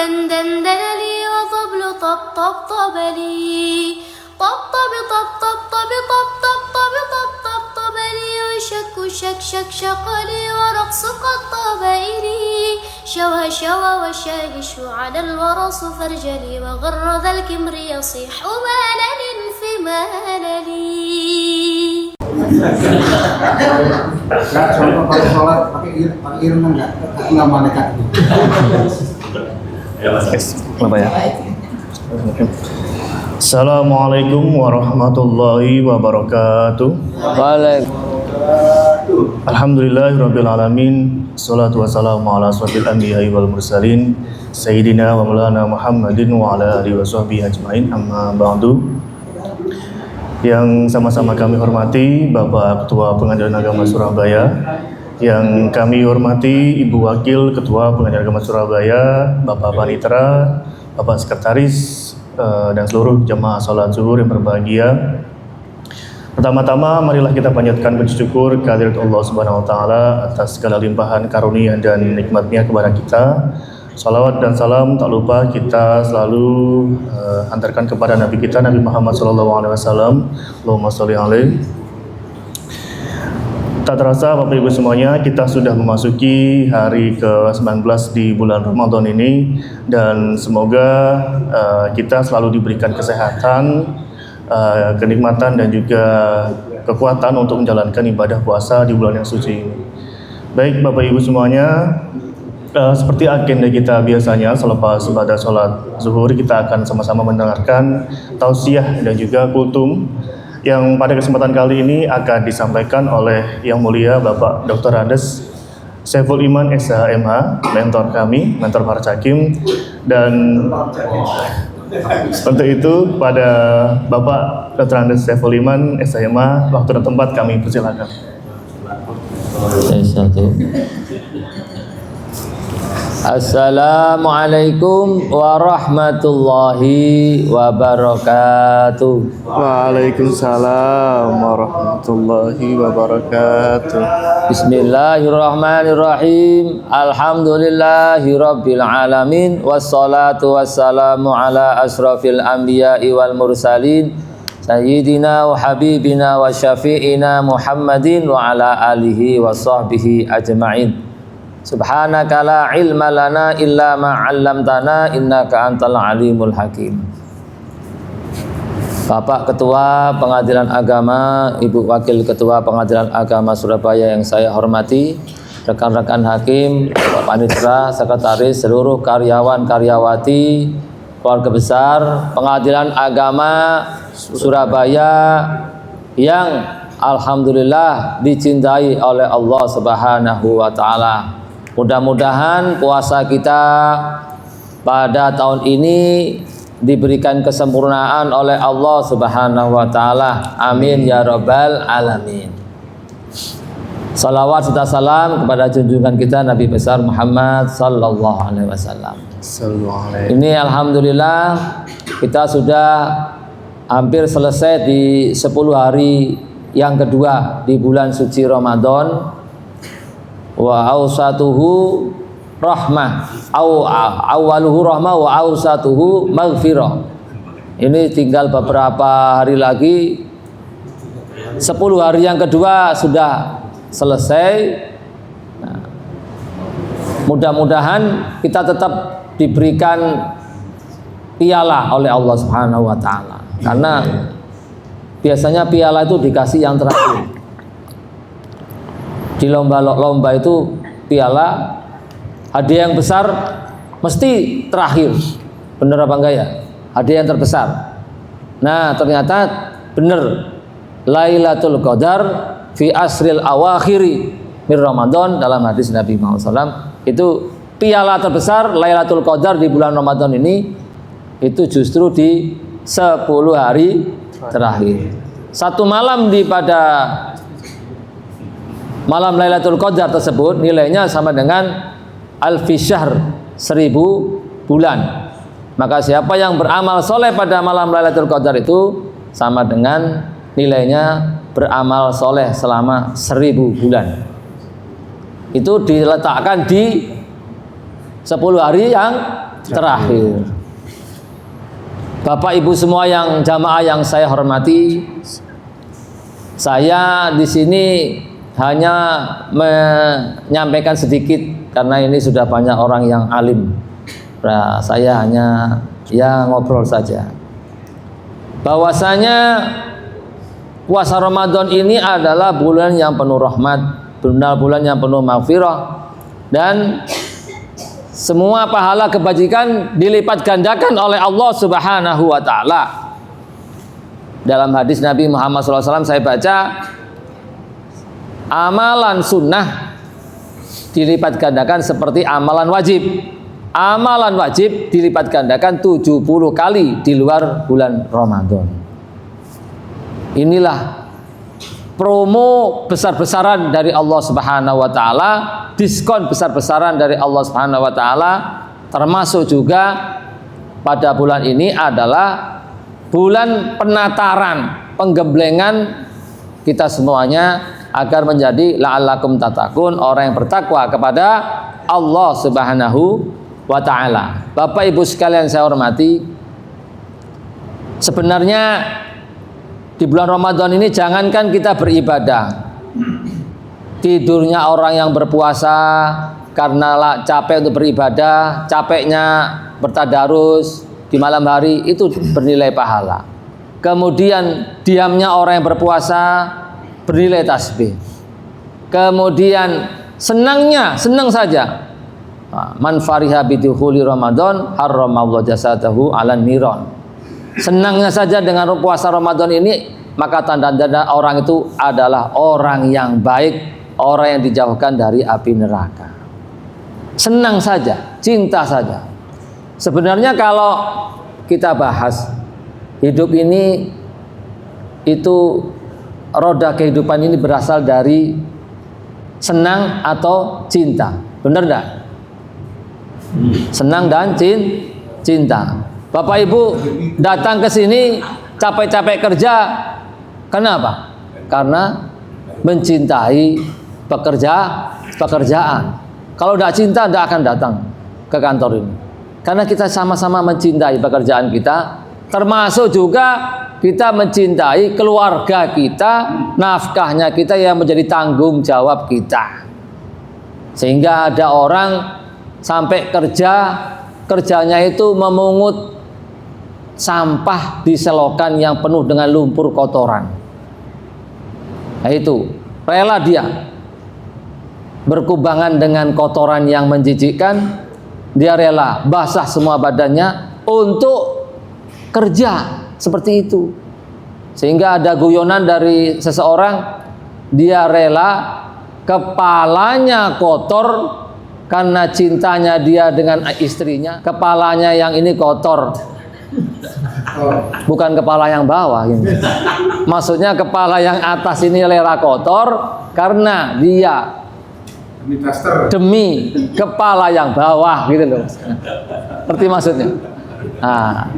دندن لي وطبل طبطب لي طبطب طبطب طبطب طبطب لي وشك شق لي ورقص قد طاب إلي شوى وشالش على الورص فرجلي وغر ذا الكمر يصيح مالل في ماللي. Contoh kalau sholat pakai irman nggak malaikat itu. Apa ya? Assalamualaikum warahmatullahi wabarakatuh. Alhamdulillahirabbil alamin. Shalatu wassalamu ala asyrofil anbiya'i wal mursalin sayyidina wa maulana Muhammadin wa ala alihi washabbihi ajmain. Amma ba'du. Yang sama-sama kami hormati Bapak Ketua Pengadilan Agama Surabaya, yang kami hormati Ibu Wakil Ketua Pengadilan Agama Surabaya, Bapak Panitera, Bapak Sekretaris, dan seluruh jemaah salat zuhur yang berbahagia. Pertama-tama marilah kita panjatkan puji syukur kehadirat Allah Subhanahu wa taala atas segala limpahan karunia dan nikmatnya kepada kita. Salawat dan salam tak lupa kita selalu antarkan kepada Nabi kita Nabi Muhammad SAW. Allahumma sholli alaihi. Tak terasa Bapak Ibu semuanya, kita sudah memasuki hari ke-19 di bulan Ramadan ini, dan semoga kita selalu diberikan kesehatan, kenikmatan dan juga kekuatan untuk menjalankan ibadah puasa di bulan yang suci ini. Baik Bapak Ibu semuanya, seperti agenda kita biasanya selepas ibadah sholat zuhur, kita akan sama-sama mendengarkan tausiah dan juga kultum yang pada kesempatan kali ini akan disampaikan oleh Yang Mulia Bapak Dr. Andes Saiful Iman SHMH, mentor kami, mentor para cakim. Dan untuk itu pada Bapak Dr. Andes Saiful Iman SHMH, waktu dan tempat kami persilakan. Assalamualaikum warahmatullahi wabarakatuh. Waalaikumsalam warahmatullahi wabarakatuh. Bismillahirrahmanirrahim. Alhamdulillahirabbil alamin, wassalatu wassalamu ala asrofil anbiya'i wal mursalin sayyidina wa habibina wa syafi'ina Muhammadin wa ala alihi wa sahbihi ajma'in. Subhanaka la ilma lana illa ma 'allamtana innaka antal alimul hakim. Bapak Ketua Pengadilan Agama, Ibu Wakil Ketua Pengadilan Agama Surabaya yang saya hormati, rekan-rekan hakim, Bapak Panitera, sekretaris, seluruh karyawan karyawati, keluarga besar Pengadilan Agama Surabaya yang alhamdulillah dicintai oleh Allah Subhanahu wa taala. Mudah-mudahan puasa kita pada tahun ini diberikan kesempurnaan oleh Allah Subhanahu wa taala. Amin ya rabbal alamin. Salawat serta salam kepada junjungan kita Nabi besar Muhammad sallallahu alaihi wasallam. Ini alhamdulillah kita sudah hampir selesai di 10 hari yang kedua di bulan suci Ramadan. Wa awsatuhu rahmah, awaluhu rahmah wa awsatuhu maghfirah. Ini tinggal beberapa hari lagi, 10 hari yang kedua sudah selesai. Nah, mudah-mudahan kita tetap diberikan piala oleh Allah Subhanahu wa taala, karena biasanya piala itu dikasih yang terakhir. Di lomba-lomba itu piala hadiah yang besar mesti terakhir. Bener apa enggak ya? Hadiah yang terbesar. Nah, ternyata bener, Lailatul Qadar fi asril awakhiri min Ramadan, dalam hadis Nabi Muhammad SAW, itu piala terbesar Lailatul Qadar di bulan Ramadan ini itu justru di 10 hari terakhir. Satu malam pada malam Lailatul Qadar tersebut nilainya sama dengan alfi syahr, 1000 bulan. Maka siapa yang beramal soleh pada malam Lailatul Qadar itu sama dengan nilainya beramal soleh selama 1000 bulan. Itu diletakkan di 10 hari yang terakhir. Bapak Ibu semua yang jamaah yang saya hormati, saya di sini hanya menyampaikan sedikit karena ini sudah banyak orang yang alim. Nah, saya hanya ngobrol saja. Bahwasanya puasa Ramadan ini adalah bulan yang penuh rahmat, bulan yang penuh maghfirah, dan semua pahala kebajikan dilipat gandakan oleh Allah Subhanahu wa taala. Dalam hadis Nabi Muhammad SAW saya baca, amalan sunnah dilipat gandakan seperti amalan wajib. Amalan wajib dilipat gandakan 70 kali di luar bulan Ramadan. Inilah promo besar-besaran dari Allah Subhanahu wa taala, diskon besar-besaran dari Allah Subhanahu wa taala, termasuk juga pada bulan ini adalah bulan penataran, penggemblengan kita semuanya agar menjadi la'allakum tattaqun, orang yang bertakwa kepada Allah Subhanahu wa taala. Bapak Ibu sekalian saya hormati, sebenarnya di bulan Ramadan ini jangankan kita beribadah, tidurnya orang yang berpuasa karena capek untuk beribadah, capeknya bertadarus di malam hari, itu bernilai pahala. Kemudian diamnya orang yang berpuasa bernilai tasbih. Kemudian senang saja, man fariha bidukhuli Ramadan harramallahu jasadahu 'alan niron. Senangnya saja dengan puasa Ramadan ini, maka tanda-tanda orang itu adalah orang yang baik, orang yang dijauhkan dari api neraka. Senang saja, cinta saja. Sebenarnya kalau kita bahas hidup ini, itu roda kehidupan ini berasal dari senang atau cinta. Benar enggak? Senang dan cinta. Bapak Ibu datang ke sini capek-capek kerja, kenapa? Karena mencintai pekerjaan. Kalau tidak cinta, tidak akan datang ke kantor ini. Karena kita sama-sama mencintai pekerjaan kita, termasuk juga kita mencintai keluarga kita, nafkahnya kita yang menjadi tanggung jawab kita. Sehingga ada orang sampai kerjanya itu memungut sampah di selokan yang penuh dengan lumpur kotoran. Nah, itu rela dia berkubangan dengan kotoran yang menjijikkan. Dia rela basah semua badannya untuk kerja seperti itu. Sehingga ada guyonan dari seseorang, dia rela kepalanya kotor karena cintanya dia dengan istrinya. Kepalanya yang ini kotor, bukan kepala yang bawah ini. Maksudnya kepala yang atas ini rela kotor karena dia demi kepala yang bawah, gitu loh. Ngerti maksudnya? Nah,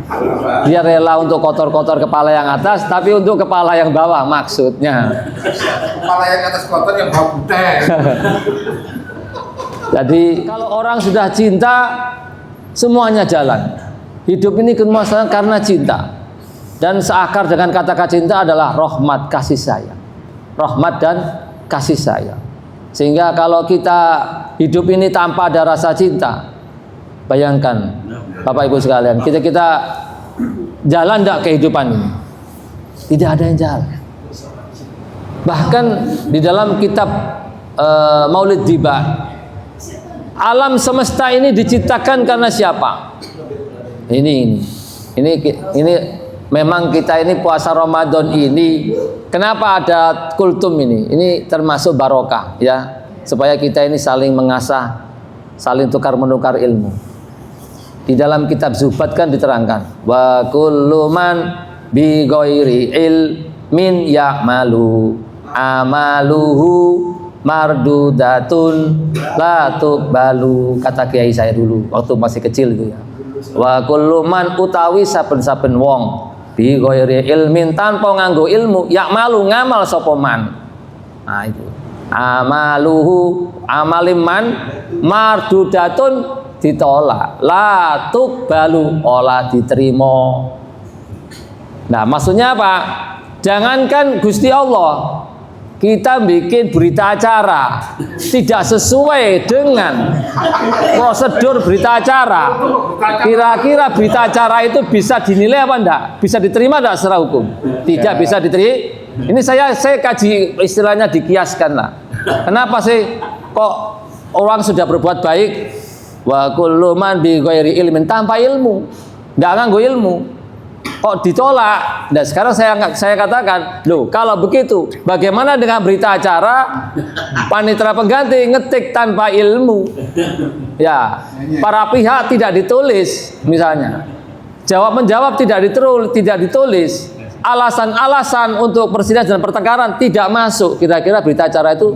dia rela untuk kotor-kotor kepala yang atas, tapi untuk kepala yang bawah maksudnya. Kepala yang atas kotor, yang bawah putih. Jadi kalau orang sudah cinta, semuanya jalan. Hidup ini kemasan karena cinta. Dan seakar dengan kata-kata cinta adalah rahmat, kasih sayang. Rahmat dan kasih sayang. Sehingga kalau kita hidup ini tanpa ada rasa cinta, bayangkan Bapak Ibu sekalian, kita jalan tidak kehidupan ini? Tidak ada yang jalan. Bahkan di dalam kitab Maulid Diba, alam semesta ini diciptakan karena siapa? Ini memang kita ini puasa Ramadan ini, kenapa ada kultum ini? Ini termasuk barokah ya, supaya kita ini saling mengasah, saling tukar menukar ilmu. Di dalam kitab Zubat kan diterangkan, wa kullu man bi ghairi ilmin ya'malu amaluhu mardudatun la tuqbalu, kata kiai saya dulu waktu masih kecil itu ya. Wa kullu man utawi saben-saben wong bi ghairi ilmin, tanpa nganggo ilmu, ya'malu ngamal sapa man. Nah itu amaluhu amaliman mardudatun ditolak. La tuqbalu, ora diterima. Nah, maksudnya apa? Jangankan Gusti Allah, kita bikin berita acara tidak sesuai dengan prosedur berita acara. Kira-kira berita acara itu bisa dinilai apa enggak? Bisa diterima enggak secara hukum? Tidak bisa diterima. Ini saya kaji istilahnya dikiaskan lah. Kenapa sih kok orang sudah berbuat baik wa kullu man bi ghairi ilmin, tanpa ilmu, enggak nganggo ilmu, kok ditolak? Dan sekarang saya katakan, loh kalau begitu bagaimana dengan berita acara panitera pengganti ngetik tanpa ilmu? Ya, para pihak tidak ditulis misalnya. Jawab menjawab tidak ditulis. Alasan-alasan untuk perselisihan dan pertengkaran tidak masuk. Kira-kira berita acara itu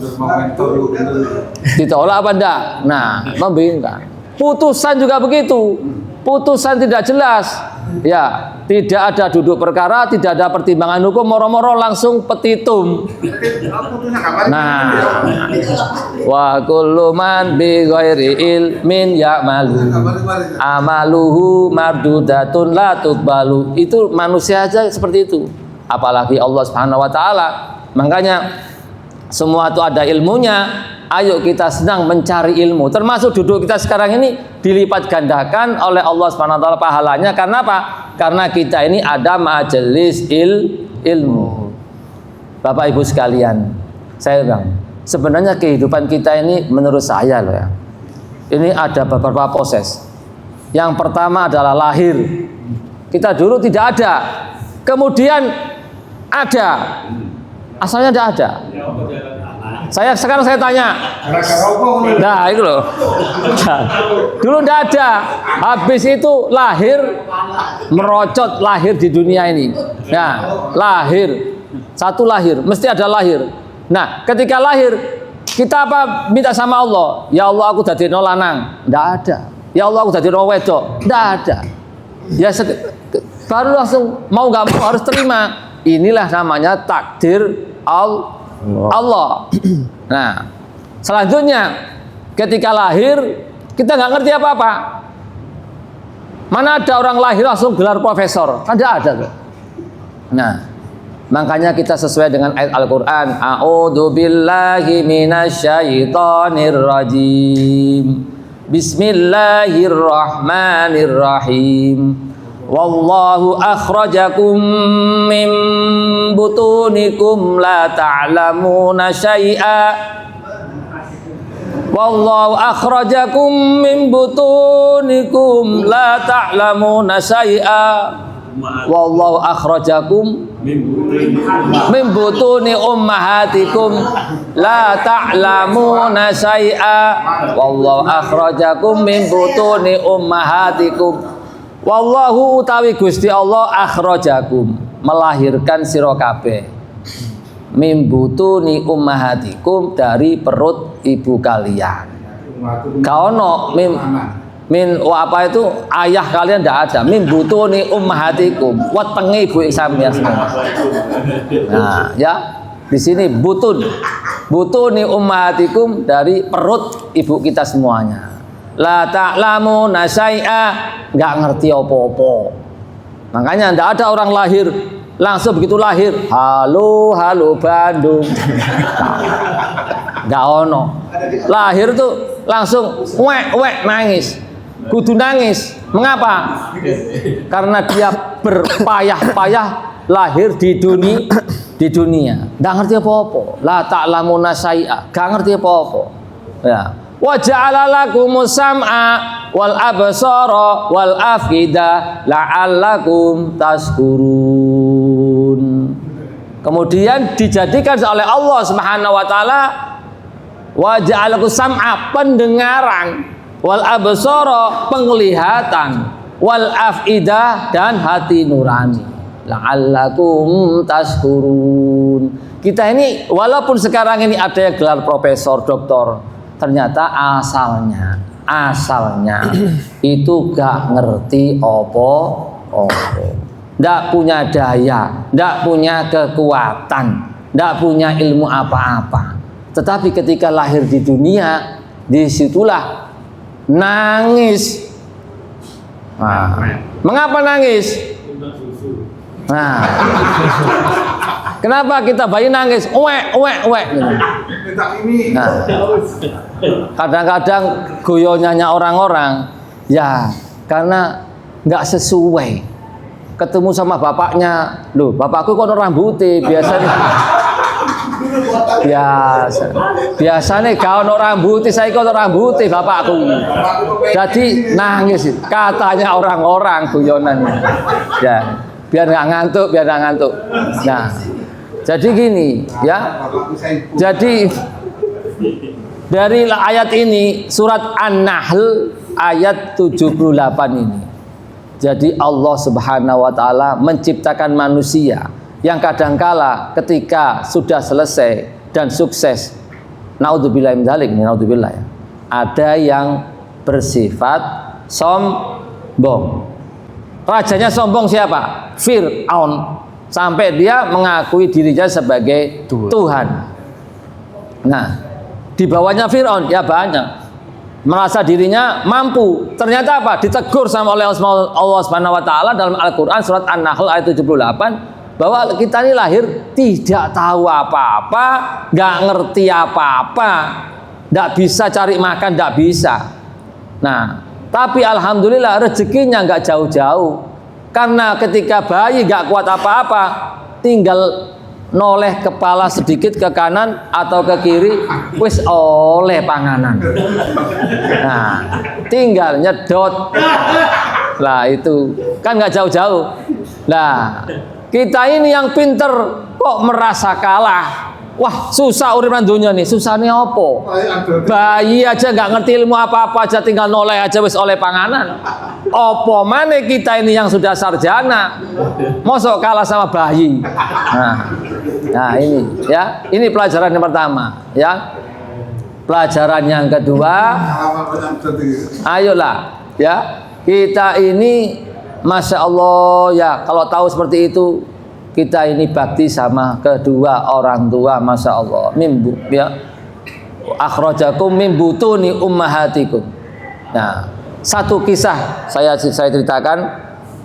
ditolak apa enggak? Nah, membingungkan. Putusan juga begitu. Putusan tidak jelas. Ya, tidak ada duduk perkara, tidak ada pertimbangan hukum, moro-moro langsung petitum. Nah, wa kullu man bi ghairi ilmin ya'malu amaluhu mardudatun la tuqbalu. Itu manusia aja seperti itu, apalagi Allah Subhanahu wa taala. Makanya semua itu ada ilmunya. Ayo kita senang mencari ilmu. Termasuk duduk kita sekarang ini dilipat gandakan oleh Allah Subhanahu wa taala pahalanya. Karena apa? Karena kita ini ada majelis ilmu. Bapak Ibu sekalian, saya bilang, sebenarnya kehidupan kita ini menurut saya loh ya. Ini ada beberapa proses. Yang pertama adalah lahir. Kita dulu tidak ada. Kemudian ada. Asalnya tidak ada. Sekarang saya tanya. Nah, itu loh. Dulu tidak ada. Habis itu lahir, merocot lahir di dunia ini. Nah, lahir. Satu lahir, mesti ada lahir. Nah, ketika lahir, kita apa minta sama Allah? Ya Allah, aku dadi no lanang. Tidak ada. Ya Allah, aku dadi no wedok. Tidak ada. Ya baru langsung mau nggak mau harus terima. Inilah namanya takdir Allah. Nah, selanjutnya ketika lahir kita nggak ngerti apa-apa. Mana ada orang lahir langsung gelar profesor? Kan tidak ada tuh. Nah, makanya kita sesuai dengan ayat Al-Quran. A'udzu billahi minasyaitonir rajim. Bismillahirrahmanirrahim. Wallahu akhrajakum min butunikum la ta'lamuna syai'a. Wallahu akhrajakum min butunikum la ta'lamuna syai'a. Wallahu akhrajakum min butuni ummahatikum la ta'lamuna syai'a. Wallahu akhrajakum min butuni ummahatikum. Wallahu utawi Gusti Allah akhrajakum, melahirkan sira kabeh, min butuni ummahatikum, dari perut ibu kalian. Kaono min apa itu ayah kalian tidak ada. Min butuni ummahatikum, wetenge ibu sampeyan semua. Nah, ya. Di sini butuni ummahatikum, dari perut ibu kita semuanya. La ta'lamuna syai'a, enggak ngerti apa-apa. Makanya enggak ada orang lahir langsung begitu lahir, halo Bandung. Enggak ono. Lahir tuh langsung wek nangis. Kudu nangis. Mengapa? Karena dia berpayah-payah lahir di dunia. Enggak ngerti apa-apa. La ta'lamuna syai'a, enggak ngerti apa-apa. Ya. Wa ja'ala lakumus sam'a wal absara wal afida la'allakum tashkurun. Kemudian dijadikan oleh Allah Subhanahu wa taala wa ja'ala lakus sam'a, pendengaran, wal absara, penglihatan, wal afida, dan hati nurani. La'allakum tashkurun. Kita ini walaupun sekarang ini ada yang gelar profesor, doktor, ternyata asalnya itu gak ngerti apa-apa, gak punya daya, gak punya kekuatan, gak punya ilmu apa-apa. Tetapi ketika lahir di dunia, disitulah nangis. Nah, mengapa nangis? Nah, kenapa kita bayi nangis? Uwek. Nah, kadang-kadang goyonnya orang-orang, ya karena nggak sesuai. Ketemu sama bapaknya, loh bapakku kok rambutnya biasanya gak ono rambutnya, saya kok rambutnya bapakku. Jadi nangis, katanya orang-orang guyonannya. Ya, biar nggak ngantuk. Nah, jadi gini, ya. Jadi dari ayat ini surat An-Nahl ayat 78 ini. Jadi Allah Subhanahu wa taala menciptakan manusia yang kadangkala ketika sudah selesai dan sukses, naudzubillah min dzalik, naudzubillah ya, ada yang bersifat sombong. Rajanya sombong siapa? Fir'aun, sampai dia mengakui dirinya sebagai Tuhan. Nah, di bawahnya Fir'aun ya banyak merasa dirinya mampu. Ternyata apa? Ditegur sama oleh Allah Subhanahu wa taala dalam Al-Qur'an surat An-Nahl ayat 78 bahwa kita ini lahir tidak tahu apa-apa, nggak ngerti apa-apa, nggak bisa cari makan, nggak bisa. Nah, tapi alhamdulillah rezekinya nggak jauh-jauh. Karena ketika bayi nggak kuat apa-apa, tinggal noleh kepala sedikit ke kanan atau ke kiri, wis oleh panganan. Nah, tinggal nyedot. Lah itu kan nggak jauh-jauh. Lah kita ini yang pinter kok merasa kalah. Wah susah uripan dunia nih, susahnya opo? Bayi aja nggak ngerti ilmu apa-apa aja, tinggal noleh aja wis oleh panganan. Opo mana kita ini yang sudah sarjana, mosok kalah sama bayi. Nah ini ya, ini pelajaran yang pertama ya. Pelajaran yang kedua, ayolah ya, kita ini Masya Allah ya, kalau tahu seperti itu kita ini bakti sama kedua orang tua, Masya Allah. Mimbu ya, akhrajakum min butuni ummahatikum. Nah, satu kisah saya ceritakan,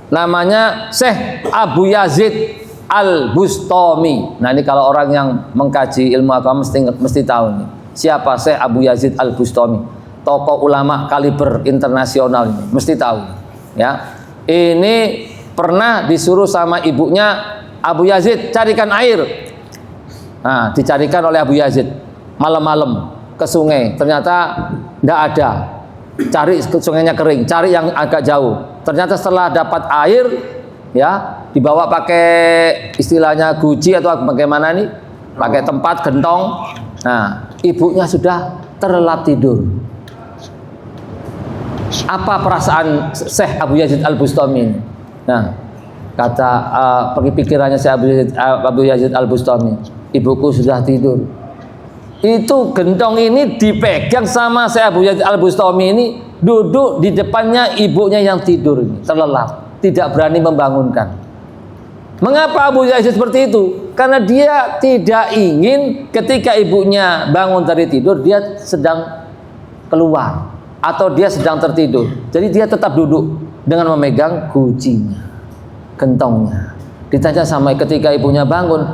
namanya Syekh Abu Yazid Al-Bustami. Nah, ini kalau orang yang mengkaji ilmu agama mesti tahu nih. Siapa Syekh Abu Yazid Al-Bustami? Tokoh ulama kaliber internasional ini, mesti tahu. Ya. Ini pernah disuruh sama ibunya, Abu Yazid carikan air. Nah, dicarikan oleh Abu Yazid malam-malam ke sungai. Ternyata tidak ada. Cari sungainya kering, cari yang agak jauh. Ternyata setelah dapat air, ya dibawa pakai istilahnya guci atau bagaimana nih, pakai tempat gentong. Nah, ibunya sudah terlelap tidur. Apa perasaan Syekh Abu Yazid Al-Bustami ini? Nah, kata pikirannya Syekh Abu Yazid Al-Bustami, ibuku sudah tidur. Itu gentong ini dipegang sama Syekh Abu Yazid Al-Bustami ini, duduk di depannya ibunya yang tidur ini, terlelap, tidak berani membangunkan. Mengapa Abu Yazid seperti itu? Karena dia tidak ingin ketika ibunya bangun dari tidur dia sedang keluar atau dia sedang tertidur. Jadi dia tetap duduk dengan memegang gucinya, gentongnya. Ditanya sama ketika ibunya bangun,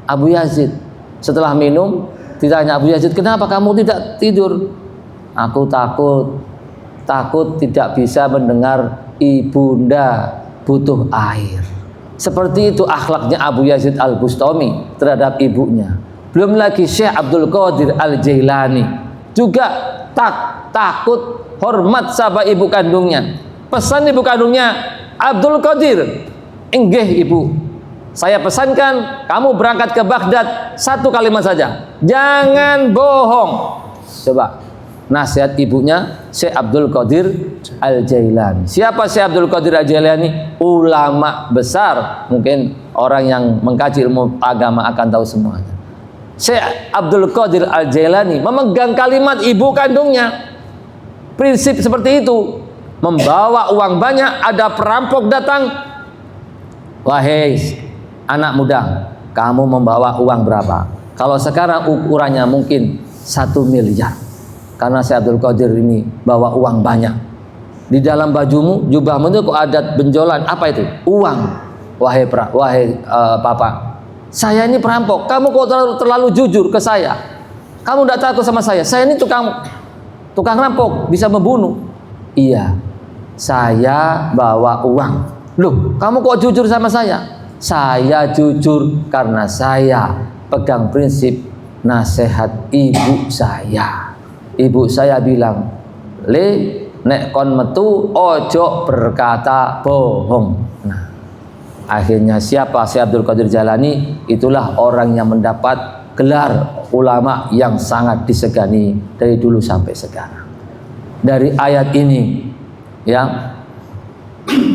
Abu Yazid setelah minum, ditanya Abu Yazid, kenapa kamu tidak tidur? Aku takut tidak bisa mendengar ibunda butuh air. Seperti itu akhlaknya Abu Yazid Al-Bustami terhadap ibunya. Belum lagi Syekh Abdul Qadir Al-Jailani juga takut hormat sama ibu kandungnya. Pesan ibu kandungnya, Abdul Qadir, inggih ibu, saya pesankan kamu berangkat ke Baghdad, satu kalimat saja, jangan bohong. Coba nasihat ibunya Syekh Abdul Qadir Al-Jailani. Siapa Syekh Abdul Qadir Al-Jailani? Ulama besar, mungkin orang yang mengkaji ilmu agama akan tahu semuanya. Syekh Abdul Qadir Al-Jailani memegang kalimat ibu kandungnya. Prinsip seperti itu. Membawa uang banyak, ada perampok datang, wahai anak muda, kamu membawa uang berapa? Kalau sekarang ukurannya mungkin 1 miliar. karena Syekh Abdul Qadir ini bawa uang banyak. Di dalam bajumu, jubahmu itu kok ada benjolan, apa itu? Uang. Wahai Papa, saya ini perampok, kamu kok terlalu jujur ke saya. Kamu tidak takut sama saya ini tukang rampok, bisa membunuh. Iya, saya bawa uang. Loh, kamu kok jujur sama saya? Saya jujur karena saya pegang prinsip nasihat ibu saya. Ibu saya bilang, "Le, nek kon metu ojo berkata bohong." Nah, akhirnya siapa Syekh Abdul Qadir Jailani? Itulah orang yang mendapat gelar ulama yang sangat disegani dari dulu sampai sekarang. Dari ayat ini ya,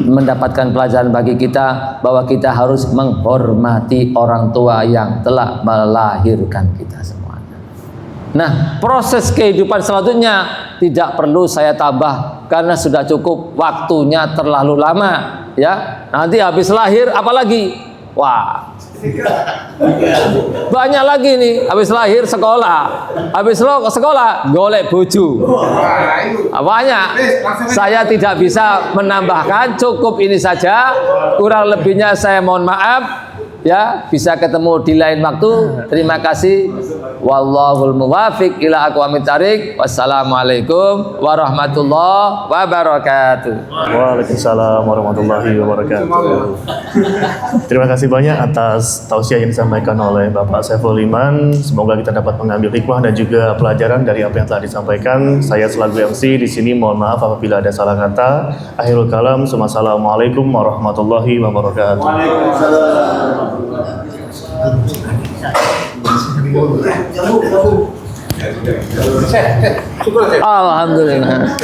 mendapatkan pelajaran bagi kita bahwa kita harus menghormati orang tua yang telah melahirkan kita semuanya. Nah, proses kehidupan selanjutnya tidak perlu saya tambah karena sudah cukup, waktunya terlalu lama ya. Nanti habis lahir apalagi? Wah, banyak lagi nih. Habis lahir sekolah, habis sekolah golek bojo. Banyak. Saya tidak bisa menambahkan, cukup ini saja. Kurang lebihnya saya mohon maaf ya. Bisa ketemu di lain waktu. Terima kasih. Wallahul muwaffiq ila aqwamit thariq. Wassalamualaikum warahmatullahi wabarakatuh. Waalaikumsalam warahmatullahi wabarakatuh. Terima kasih banyak atas tausiah yang disampaikan oleh Bapak Saiful Iman. Semoga kita dapat mengambil hikmah dan juga pelajaran dari apa yang telah disampaikan. Saya selaku MC di sini mohon maaf apabila ada salah kata. Akhirul kalam. Assalamualaikum warahmatullahi wabarakatuh. Alhamdulillah.